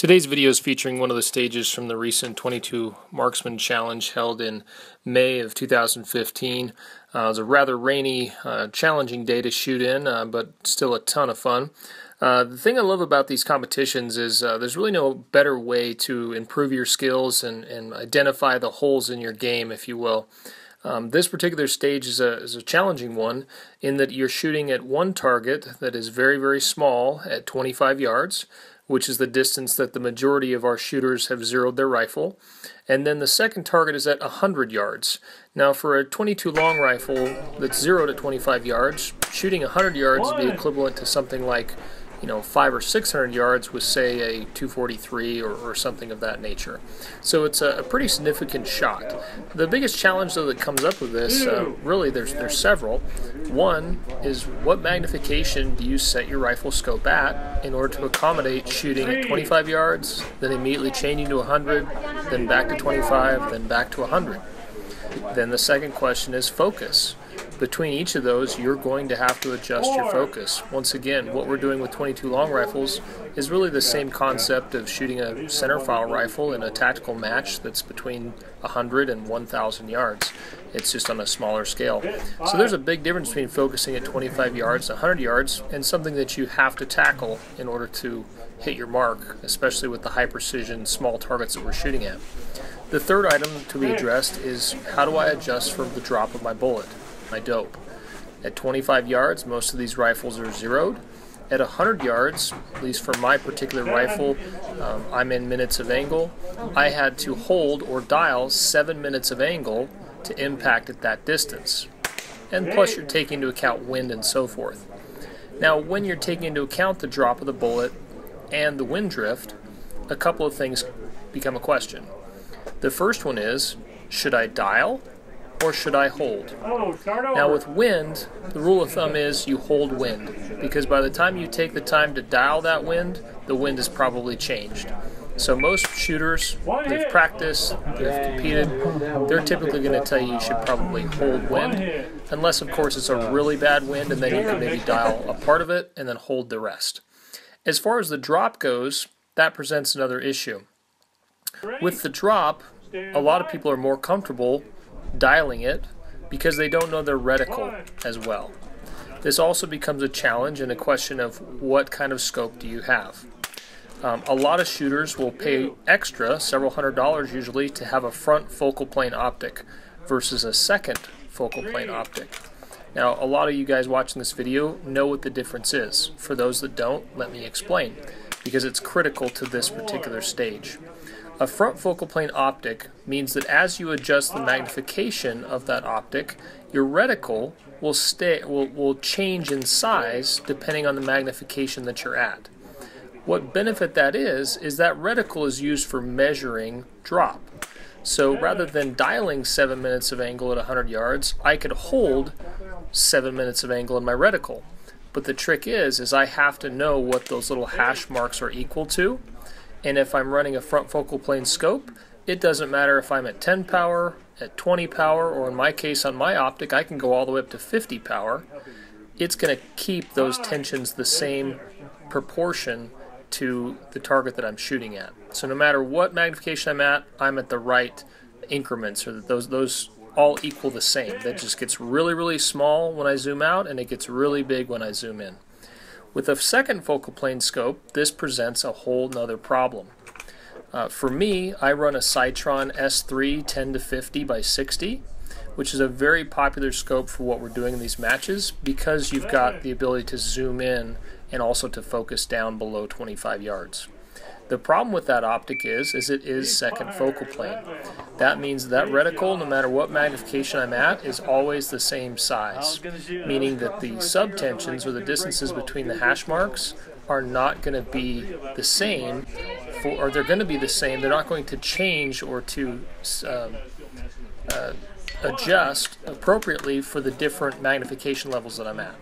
Today's video is featuring one of the stages from the recent 22 Marksman Challenge held in May of 2015. It was a rather rainy, challenging day to shoot in, but still a ton of fun. The thing I love about these competitions is there's really no better way to improve your skills and identify the holes in your game, if you will. This particular stage is a challenging one in that you're shooting at one target that is very, very small at 25 yards, which is the distance that the majority of our shooters have zeroed their rifle. And then the second target is at 100 yards. Now for a 22 long rifle that's zeroed at 25 yards, shooting 100 yards would be equivalent to something like 500 or 600 yards with, say, a 243 or something of that nature. So it's a pretty significant shot. The biggest challenge, though, that comes up with this, really there's several. One is, what magnification do you set your rifle scope at in order to accommodate shooting at 25 yards, then immediately changing to 100, then back to 25, then back to 100. Then the second question is focus. Between each of those, you're going to have to adjust your focus. Once again, what we're doing with 22 long rifles is really the same concept of shooting a centerfire rifle in a tactical match that's between 100 and 1,000 yards. It's just on a smaller scale. So there's a big difference between focusing at 25 yards and 100 yards and something that you have to tackle in order to hit your mark, especially with the high precision small targets that we're shooting at. The third item to be addressed is, how do I adjust for the drop of my bullet, my dope? At 25 yards, most of these rifles are zeroed. At 100 yards, at least for my particular rifle, I'm in minutes of angle. I had to hold or dial 7 minutes of angle to impact at that distance. And plus you're taking into account wind and so forth. Now when you're taking into account the drop of the bullet and the wind drift, a couple of things become a question. The first one is, should I dial or should I hold? Now with wind, the rule of thumb is you hold wind, because by the time you take the time to dial that wind, the wind has probably changed. So most shooters, they've practiced, they've competed, they're typically going to tell you should probably hold wind, unless of course it's a really bad wind and then you can maybe dial a part of it and then hold the rest. As far as the drop goes, that presents another issue. With the drop, a lot of people are more comfortable dialing it because they don't know their reticle as well. This also becomes a challenge and a question of what kind of scope do you have. A lot of shooters will pay extra, several $100s usually, to have a front focal plane optic versus a second focal plane optic. Now, a lot of you guys watching this video know what the difference is. For those that don't, let me explain, because it's critical to this particular stage. A front focal plane optic means that as you adjust the magnification of that optic, your reticle will change in size depending on the magnification that you're at. What benefit that is that reticle is used for measuring drop. So rather than dialing 7 minutes of angle at 100 yards, I could hold 7 minutes of angle in my reticle. But the trick is I have to know what those little hash marks are equal to. And if I'm running a front focal plane scope, it doesn't matter if I'm at 10 power, at 20 power, or in my case on my optic, I can go all the way up to 50 power. It's going to keep those tensions the same proportion to the target that I'm shooting at. So no matter what magnification I'm at the right increments, or that those all equal the same. That just gets really, really small when I zoom out, and it gets really big when I zoom in. With a second focal plane scope, this presents a whole nother problem. For me, I run a Citron S3 10-50 by 60, which is a very popular scope for what we're doing in these matches, because you've got the ability to zoom in and also to focus down below 25 yards. The problem with that optic is it is second focal plane. That means that reticle, no matter what magnification I'm at, is always the same size, meaning that the subtensions, or the distances between the hash marks, are not going to be the same, or they're going to be the same. They're not going to change or to adjust appropriately for the different magnification levels that I'm at.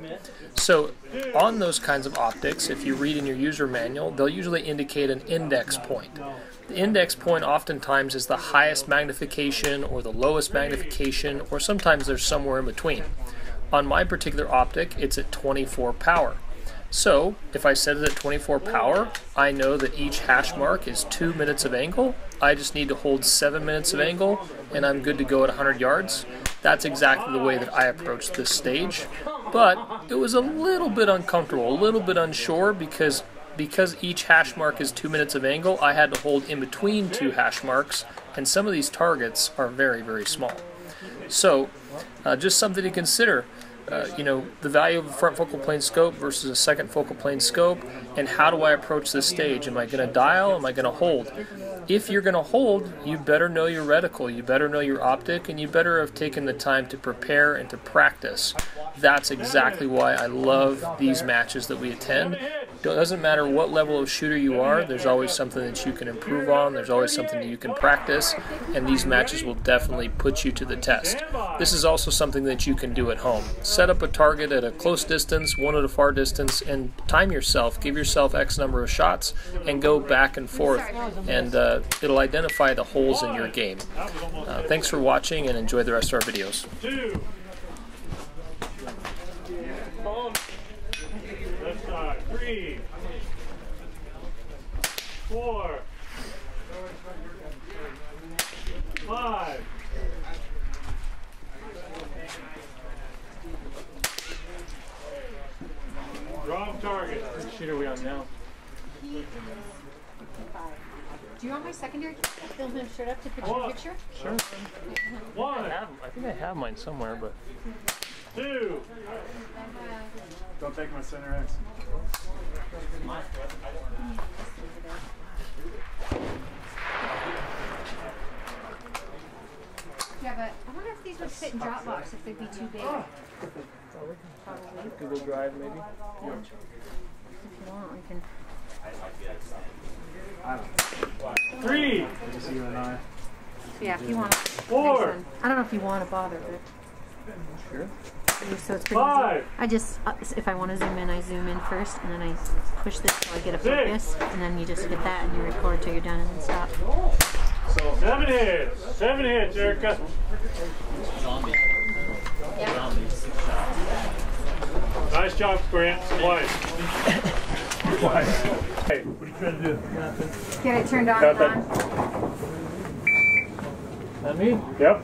So on those kinds of optics, if you read in your user manual, they'll usually indicate an index point. The index point oftentimes is the highest magnification or the lowest magnification, or sometimes there's somewhere in between. On my particular optic, it's at 24 power. So if I set it at 24 power, I know that each hash mark is 2 minutes of angle. I just need to hold 7 minutes of angle and I'm good to go at 100 yards. That's exactly the way that I approached this stage. But it was a little bit uncomfortable, a little bit unsure because each hash mark is 2 minutes of angle, I had to hold in between two hash marks, and some of these targets are very, very small. So just something to consider. You know, the value of a front focal plane scope versus a second focal plane scope, and how do I approach this stage? Am I going to dial? Am I going to hold? If you're going to hold, you better know your reticle, you better know your optic, and you better have taken the time to prepare and to practice. That's exactly why I love these matches that we attend. It doesn't matter what level of shooter you are, there's always something that you can improve on, there's always something that you can practice, and these matches will definitely put you to the test. This is also something that you can do at home. Set up a target at a close distance, one at a far distance, and time yourself, give yourself X number of shots, and go back and forth, and it'll identify the holes in your game. Thanks for watching, and enjoy the rest of our videos. 2. Left side. 3. 4. 5. 6. Wrong target. What sheet are we on now? He is 55. Do you want my secondary to film him straight up to picture in picture? Sure. 1. I think I have mine somewhere, but... 2. Don't take my center X. Yeah, but I wonder if these would fit in Dropbox if they'd be too big. Probably. Google Drive, maybe? Yeah. If you want, we can. 3. Just you and I. Yeah, if you want. 4. I don't know if you want to bother, but. Sure. So it's pretty 5. easy. I just, if I want to zoom in, I zoom in first, and then I push this till I get a focus, and then you just hit that and you record till you're done and then stop. 7 hits. 7 hits, Erica. Yeah. Nice job, Grant. Twice. Hey, what are you trying to do? Get it turned on Got and that. on. That me? Yep.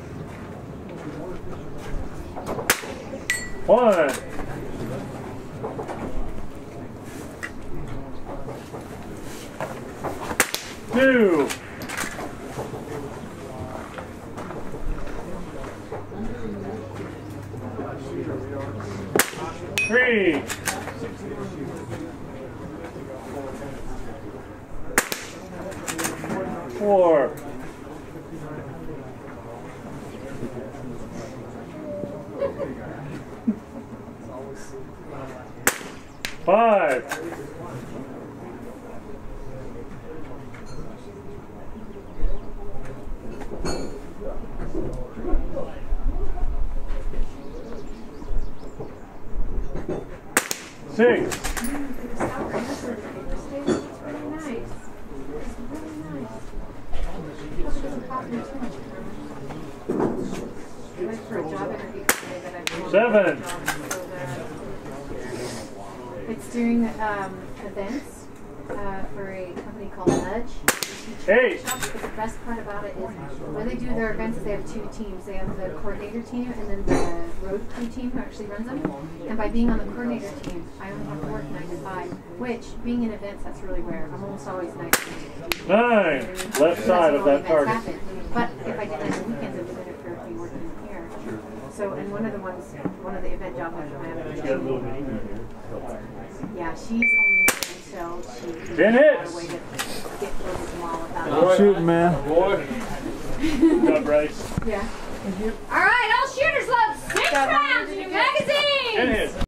1. 2. 3. 4. 5. 6. For a job interview today that I've 7. It's doing events for a company called Nudge. 8. But the best part about it is when they do their events, they have 2 teams. They have the coordinator team and then the road crew team who actually runs them. And by being on the coordinator team, I only have to work 9 to 5, which, being in events, that's really rare. I'm almost always 9 to 9. Left side of that target. happen. But if I did that on the weekends, I would have for be working here. So, and one of the event jobs I have. Yeah, she's only until she 10 hits. a way to get close to them all without I'm shooting, man. Boy. Good job, Bryce. Yeah. All right, all shooters load 6 rounds in your magazine. 10 hits.